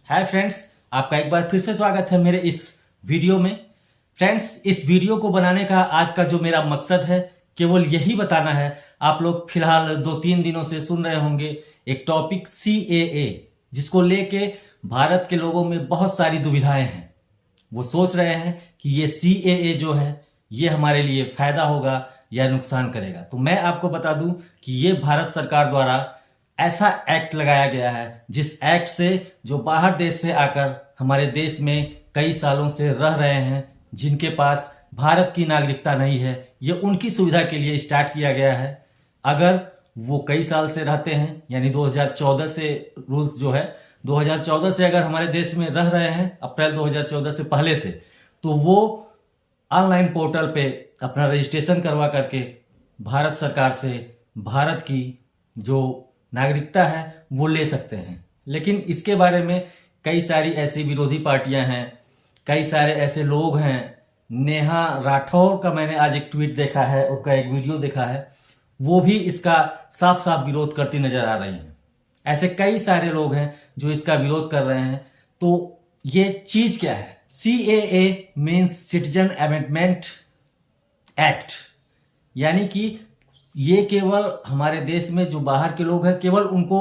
Hi friends, आपका एक बार फिर से स्वागत है मेरे इस वीडियो में। फ्रेंड्स, इस वीडियो को बनाने का आज का जो मेरा मकसद है केवल यही बताना है। आप लोग फिलहाल 2-3 दिनों से सुन रहे होंगे एक टॉपिक CAA, जिसको लेके भारत के लोगों में बहुत सारी दुविधाएं हैं। वो सोच रहे हैं कि ये CAA जो है ये हमारे लिए फायदा होगा या नुकसान करेगा। तो मैं आपको बता दूं कि ये भारत सरकार द्वारा ऐसा एक्ट लगाया गया है जिस एक्ट से जो बाहर देश से आकर हमारे देश में कई सालों से रह रहे हैं, जिनके पास भारत की नागरिकता नहीं है, ये उनकी सुविधा के लिए स्टार्ट किया गया है। अगर वो कई साल से रहते हैं, यानी 2014 से रूल्स जो है 2014 से अगर हमारे देश में रह रहे हैं, अप्रैल 2014 से पहले से, तो वो ऑनलाइन पोर्टल पे अपना रजिस्ट्रेशन करवा करके भारत सरकार से भारत की जो नागरिकता है वो ले सकते हैं। लेकिन इसके बारे में कई सारी ऐसी विरोधी पार्टियां हैं, कई सारे ऐसे लोग हैं। नेहा राठौर का मैंने आज एक ट्वीट देखा है, उनका एक वीडियो देखा है, वो भी इसका साफ साफ विरोध करती नजर आ रही हैं। ऐसे कई सारे लोग हैं जो इसका विरोध कर रहे हैं। तो ये चीज क्या है? CAA means citizen amendment act, यानी कि ये केवल हमारे देश में जो बाहर के लोग हैं केवल उनको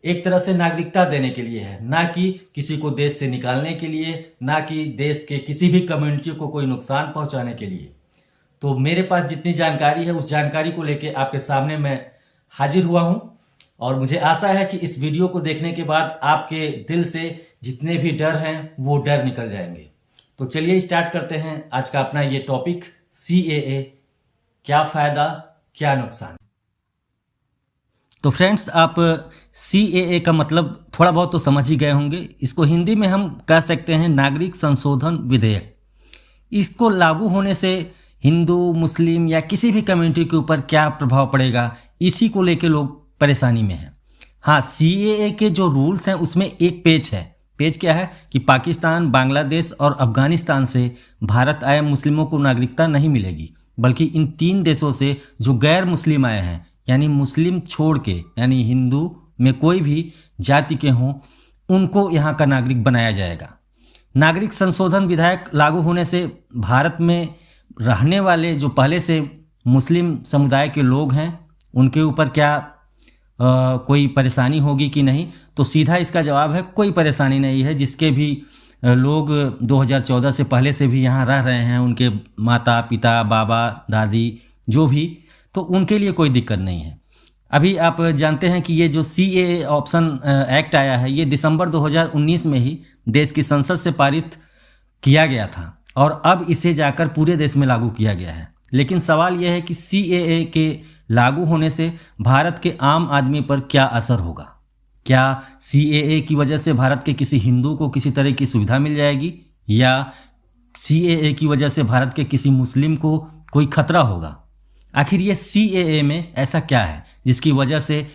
एक तरह से नागरिकता देने के लिए है, ना कि किसी को देश से निकालने के लिए, ना कि देश के किसी भी कम्युनिटी को कोई नुकसान पहुंचाने के लिए। तो मेरे पास जितनी जानकारी है उस जानकारी को लेके आपके सामने मैं हाजिर हुआ हूं, और मुझे आशा है कि इस वीडियो को देखने के बाद आपके दिल से जितने भी डर हैं वो डर निकल जाएंगे। तो चलिए स्टार्ट करते हैं आज का अपना ये टॉपिक CAA, क्या फायदा क्या नुकसान। तो फ्रेंड्स, आप CAA का मतलब थोड़ा बहुत तो समझ ही गए होंगे। इसको हिंदी में हम कह सकते हैं नागरिक संशोधन विधेयक। इसको लागू होने से हिंदू, मुस्लिम या किसी भी कम्युनिटी के ऊपर क्या प्रभाव पड़ेगा, इसी को लेके लोग परेशानी में हैं। हाँ, CAA के जो रूल्स हैं उसमें एक पेज है। पेज क्या है कि पाकिस्तान, बांग्लादेश और अफगानिस्तान से भारत आए मुस्लिमों को नागरिकता नहीं मिलेगी, बल्कि इन 3 देशों से जो गैर मुस्लिम आए हैं, यानी मुस्लिम छोड़ के, यानी हिंदू में कोई भी जाति के हों, उनको यहाँ का नागरिक बनाया जाएगा। नागरिक संशोधन विधेयक लागू होने से भारत में रहने वाले जो पहले से मुस्लिम समुदाय के लोग हैं उनके ऊपर क्या कोई परेशानी होगी कि नहीं? तो सीधा इसका जवाब है कोई परेशानी नहीं है। जिसके भी लोग 2014 से पहले से भी यहाँ रह रहे हैं, उनके माता पिता, बाबा, दादी जो भी, तो उनके लिए कोई दिक्कत नहीं है। अभी आप जानते हैं कि ये जो CAA ऑप्शन एक्ट आया है, ये दिसंबर 2019 में ही देश की संसद से पारित किया गया था और अब इसे जाकर पूरे देश में लागू किया गया है। लेकिन सवाल यह है कि CAA के लागू होने से भारत के आम आदमी पर क्या असर होगा? क्या CAA की वजह से भारत के किसी हिंदू को किसी तरह की सुविधा मिल जाएगी, या CAA की वजह से भारत के किसी मुस्लिम को कोई खतरा होगा? आखिर ये CAA में ऐसा क्या है जिसकी वजह से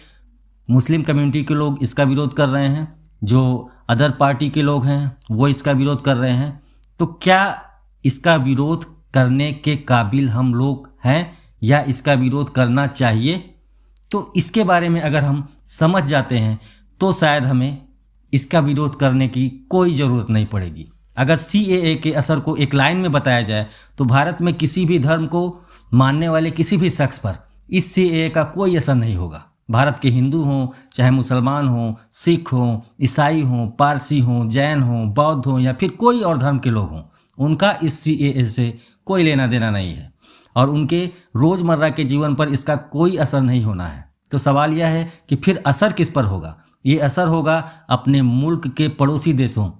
मुस्लिम कम्युनिटी के लोग इसका विरोध कर रहे हैं, जो अदर पार्टी के लोग हैं वो इसका विरोध कर रहे हैं? तो क्या इसका विरोध करने के काबिल हम लोग हैं या इसका विरोध करना चाहिए? तो इसके बारे में अगर हम समझ जाते हैं तो शायद हमें इसका विरोध करने की कोई ज़रूरत नहीं पड़ेगी। अगर CAA के असर को एक लाइन में बताया जाए तो भारत में किसी भी धर्म को मानने वाले किसी भी शख्स पर इस CAA का कोई असर नहीं होगा। भारत के हिंदू हों, चाहे मुसलमान हों, सिख हों, ईसाई हों, पारसी हों, जैन हों, बौद्ध हों या फिर कोई और धर्म के लोग हों, उनका इस CAA से कोई लेना देना नहीं है और उनके रोज़मर्रा के जीवन पर इसका कोई असर नहीं होना है। तो सवाल यह है कि फिर असर किस पर होगा? ये असर होगा अपने मुल्क के पड़ोसी देशों,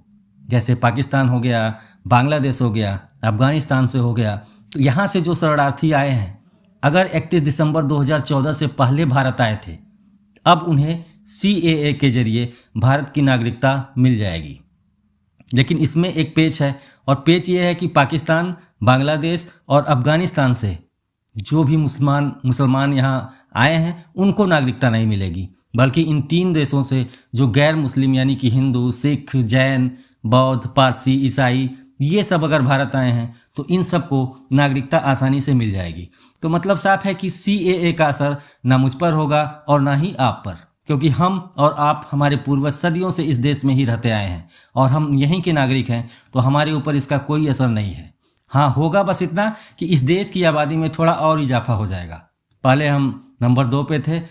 जैसे पाकिस्तान हो गया, बांग्लादेश हो गया, अफगानिस्तान से हो गया। तो यहाँ से जो शरणार्थी आए हैं, अगर 31 दिसंबर 2014 से पहले भारत आए थे, अब उन्हें CAA के जरिए भारत की नागरिकता मिल जाएगी। लेकिन इसमें एक पेच है, और पेच ये है कि पाकिस्तान, बांग्लादेश और अफगानिस्तान से जो भी मुसलमान यहाँ आए हैं उनको नागरिकता नहीं मिलेगी, बल्कि इन 3 देशों से जो गैर मुस्लिम, यानी कि हिंदू, सिख, जैन, बौद्ध, पारसी, ईसाई, ये सब अगर भारत आए हैं तो इन सबको नागरिकता आसानी से मिल जाएगी। तो मतलब साफ है कि CAA का असर ना मुझ पर होगा और ना ही आप पर। क्योंकि हम और आप हमारे पूर्वज सदियों से इस देश में ही रहते आए हैं और हम यहीं के नागरिक हैं, तो हमारे ऊपर इसका कोई असर नहीं है। हाँ, होगा बस इतना कि इस देश की आबादी में थोड़ा और इजाफा हो जाएगा। पहले हम नंबर 2 पे थे,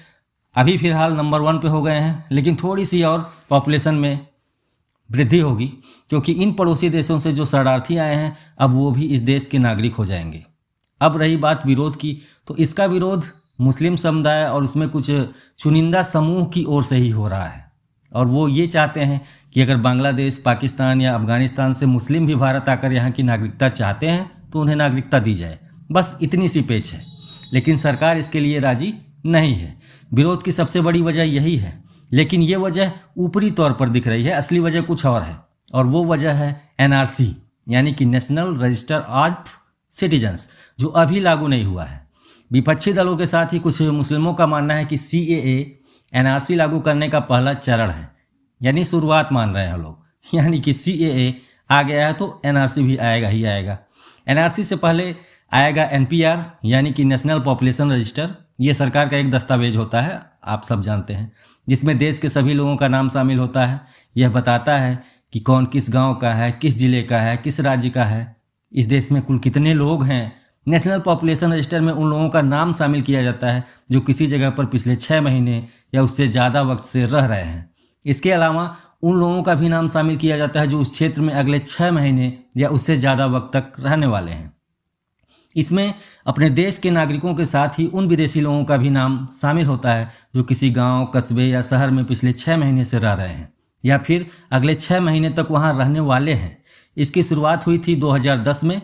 अभी फिलहाल नंबर 1 पे हो गए हैं, लेकिन थोड़ी सी और पॉपुलेशन में वृद्धि होगी, क्योंकि इन पड़ोसी देशों से जो शरणार्थी आए हैं अब वो भी इस देश के नागरिक हो जाएंगे। अब रही बात विरोध की, तो इसका विरोध मुस्लिम समुदाय और उसमें कुछ चुनिंदा समूह की ओर से ही हो रहा है, और वो ये चाहते हैं कि अगर बांग्लादेश, पाकिस्तान या अफगानिस्तान से मुस्लिम भी भारत आकर यहाँ की नागरिकता चाहते हैं तो उन्हें नागरिकता दी जाए। बस इतनी सी पेच है, लेकिन सरकार इसके लिए राजी नहीं है। विरोध की सबसे बड़ी वजह यही है, लेकिन ये वजह ऊपरी तौर पर दिख रही है, असली वजह कुछ और है, और वो वजह है NRC यानी कि नेशनल रजिस्टर ऑफ सिटीजन्स, जो अभी लागू नहीं हुआ है। विपक्षी दलों के साथ ही कुछ मुस्लिमों का मानना है कि CAA NRC लागू करने का पहला चरण है, यानी शुरुआत मान रहे हैं लोग, यानी कि CAA आ गया है तो NRC भी आएगा ही आएगा। NRC से पहले आएगा NPR यानी कि नेशनल पॉपुलेशन रजिस्टर। ये सरकार का एक दस्तावेज होता है, आप सब जानते हैं, जिसमें देश के सभी लोगों का नाम शामिल होता है। यह बताता है कि कौन किस गांव का है, किस जिले का है, किस राज्य का है, इस देश में कुल कितने लोग हैं। नेशनल पॉपुलेशन रजिस्टर में उन लोगों का नाम शामिल किया जाता है जो किसी जगह पर पिछले 6 महीने या उससे ज़्यादा वक्त से रह रहे हैं। इसके अलावा उन लोगों का भी नाम शामिल किया जाता है जो उस क्षेत्र में अगले 6 महीने या उससे ज़्यादा वक्त तक रहने वाले हैं। इसमें अपने देश के नागरिकों के साथ ही उन विदेशी लोगों का भी नाम शामिल होता है जो किसी गांव, कस्बे या शहर में पिछले 6 महीने से रह रहे हैं या फिर अगले 6 महीने तक वहां रहने वाले हैं। इसकी शुरुआत हुई थी 2010 में।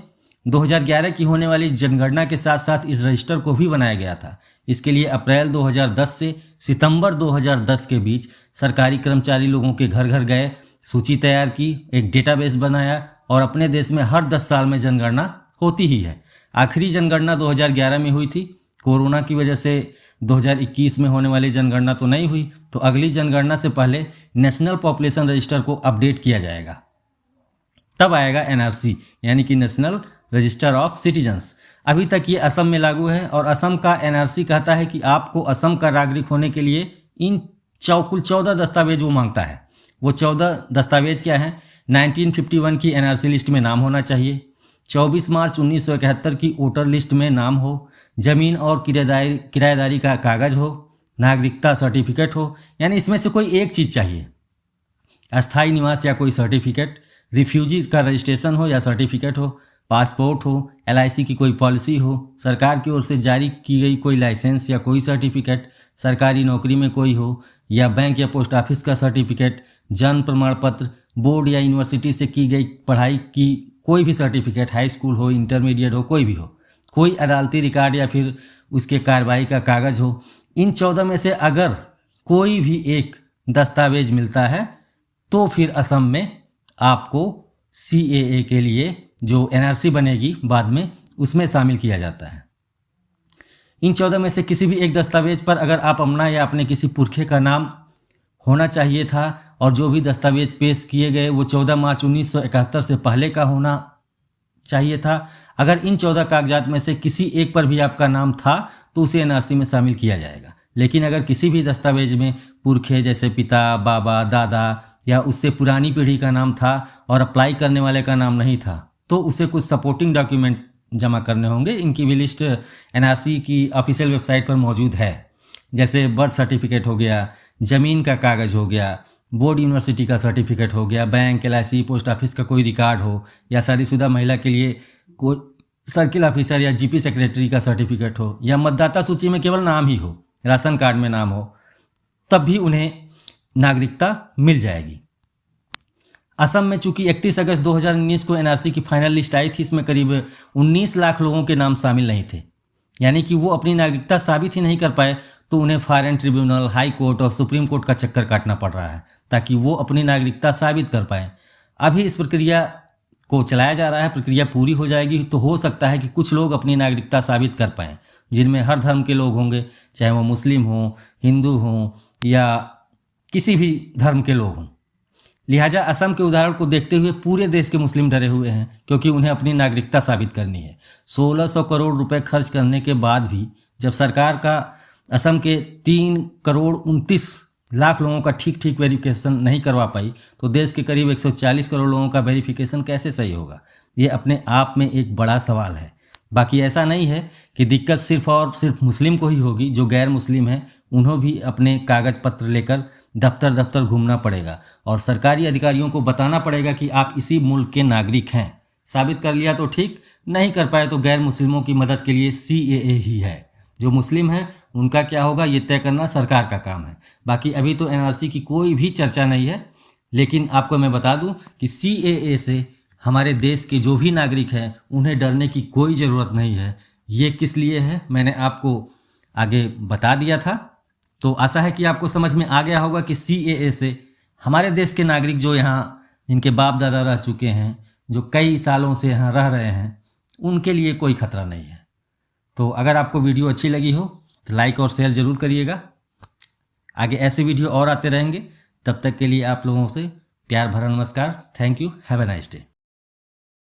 2011 की होने वाली जनगणना के साथ साथ इस रजिस्टर को भी बनाया गया था। इसके लिए अप्रैल 2010 से सितंबर 2010 के बीच सरकारी कर्मचारी लोगों के घर घर गए, सूची तैयार की, एक डेटाबेस बनाया, और अपने देश में हर 10 साल में जनगणना होती ही है। आखिरी जनगणना 2011 में हुई थी। कोरोना की वजह से 2021 में होने वाली जनगणना तो नहीं हुई, तो अगली जनगणना से पहले नेशनल पॉपुलेशन रजिस्टर को अपडेट किया जाएगा, तब आएगा NRC यानी कि नेशनल रजिस्टर ऑफ सिटीजन्स। अभी तक ये असम में लागू है, और असम का NRC कहता है कि आपको असम का नागरिक होने के लिए इन कुल 14 दस्तावेज वो मांगता है। वो 14 दस्तावेज क्या हैं? 1951 की NRC लिस्ट में नाम होना चाहिए, 24 मार्च 1971 की वोटर लिस्ट में नाम हो, जमीन और किराएदारी का कागज हो, नागरिकता सर्टिफिकेट हो, यानी इसमें से कोई एक चीज़ चाहिए। अस्थायी निवास या कोई सर्टिफिकेट, रिफ्यूजी का रजिस्ट्रेशन हो या सर्टिफिकेट हो, पासपोर्ट हो, LIC की कोई पॉलिसी हो, सरकार की ओर से जारी की गई कोई लाइसेंस या कोई सर्टिफिकेट, सरकारी नौकरी में कोई हो, या बैंक या पोस्ट ऑफिस का सर्टिफिकेट, जन्म प्रमाण पत्र, बोर्ड या यूनिवर्सिटी से की गई पढ़ाई की कोई भी सर्टिफिकेट, हाई स्कूल हो, इंटरमीडिएट हो, कोई भी हो, कोई अदालती रिकॉर्ड या फिर उसके कार्रवाई का कागज हो। इन 14 में से अगर कोई भी एक दस्तावेज मिलता है तो फिर असम में आपको CAA के लिए जो NRC बनेगी बाद में, उसमें शामिल किया जाता है। इन 14 में से किसी भी एक दस्तावेज पर अगर आप अपना या अपने किसी पुरखे का नाम होना चाहिए था, और जो भी दस्तावेज पेश किए गए वो 14 मार्च 1971 से पहले का होना चाहिए था। अगर इन 14 कागजात में से किसी एक पर भी आपका नाम था तो उसे NRC में शामिल किया जाएगा। लेकिन अगर किसी भी दस्तावेज में पुरखे जैसे पिता, बाबा, दादा या उससे पुरानी पीढ़ी का नाम था और अप्लाई करने वाले का नाम नहीं था, तो उसे कुछ सपोर्टिंग डॉक्यूमेंट जमा करने होंगे। इनकी भी लिस्ट NRC की ऑफिशियल वेबसाइट पर मौजूद है, जैसे बर्थ सर्टिफिकेट हो गया, ज़मीन का कागज़ हो गया, बोर्ड यूनिवर्सिटी का सर्टिफिकेट हो गया, बैंक, LIC, पोस्ट ऑफिस का कोई रिकॉर्ड हो, या शादीशुदा महिला के लिए कोई सर्किल ऑफिसर या GP सेक्रेटरी का सर्टिफिकेट हो, या मतदाता सूची में केवल नाम ही हो, राशन कार्ड में नाम हो, तब भी उन्हें नागरिकता मिल जाएगी। असम में चूंकि 31 अगस्त 2019 को NRC की फाइनल लिस्ट आई थी, इसमें करीब 19 लाख लोगों के नाम शामिल नहीं थे, यानी कि वो अपनी नागरिकता साबित ही नहीं कर पाए, तो उन्हें फॉरेन ट्रिब्यूनल, हाई कोर्ट और सुप्रीम कोर्ट का चक्कर काटना पड़ रहा है ताकि वो अपनी नागरिकता साबित कर पाएँ। अभी इस प्रक्रिया को चलाया जा रहा है, प्रक्रिया पूरी हो जाएगी तो हो सकता है कि कुछ लोग अपनी नागरिकता साबित कर पाएँ, जिनमें हर धर्म के लोग होंगे, चाहे वो मुस्लिम हों, हिंदू हों या किसी भी धर्म के लोग हों। लिहाजा असम के उदाहरण को देखते हुए पूरे देश के मुस्लिम डरे हुए हैं, क्योंकि उन्हें अपनी नागरिकता साबित करनी है। 1600 करोड़ रुपए खर्च करने के बाद भी जब सरकार का असम के 3 करोड़ 29 लाख लोगों का ठीक ठीक वेरिफिकेशन नहीं करवा पाई, तो देश के करीब 140 करोड़ लोगों का वेरिफिकेशन कैसे सही होगा? ये अपने आप में एक बड़ा सवाल है। बाकी ऐसा नहीं है कि दिक्कत सिर्फ और सिर्फ मुस्लिम को ही होगी, जो गैर मुस्लिम हैं उन्हें भी अपने कागज़ पत्र लेकर दफ्तर दफ्तर घूमना पड़ेगा और सरकारी अधिकारियों को बताना पड़ेगा कि आप इसी मुल्क के नागरिक हैं। साबित कर लिया तो ठीक, नहीं कर पाए तो गैर मुस्लिमों की मदद के लिए CAA ही है। जो मुस्लिम हैं उनका क्या होगा ये तय करना सरकार का काम है। बाकी अभी तो NRC की कोई भी चर्चा नहीं है, लेकिन आपको मैं बता दूं कि CAA से हमारे देश के जो भी नागरिक हैं उन्हें डरने की कोई ज़रूरत नहीं है। ये किस लिए है मैंने आपको आगे बता दिया था, तो आशा है कि आपको समझ में आ गया होगा कि CAA से हमारे देश के नागरिक जो यहाँ इनके बाप दादा रह चुके हैं, जो कई सालों से यहाँ रह रहे हैं, उनके लिए कोई खतरा नहीं है। तो अगर आपको वीडियो अच्छी लगी हो तो लाइक और शेयर ज़रूर करिएगा। आगे ऐसे वीडियो और आते रहेंगे, तब तक के लिए आप लोगों से प्यार भरा नमस्कार। Thank you, have a nice day.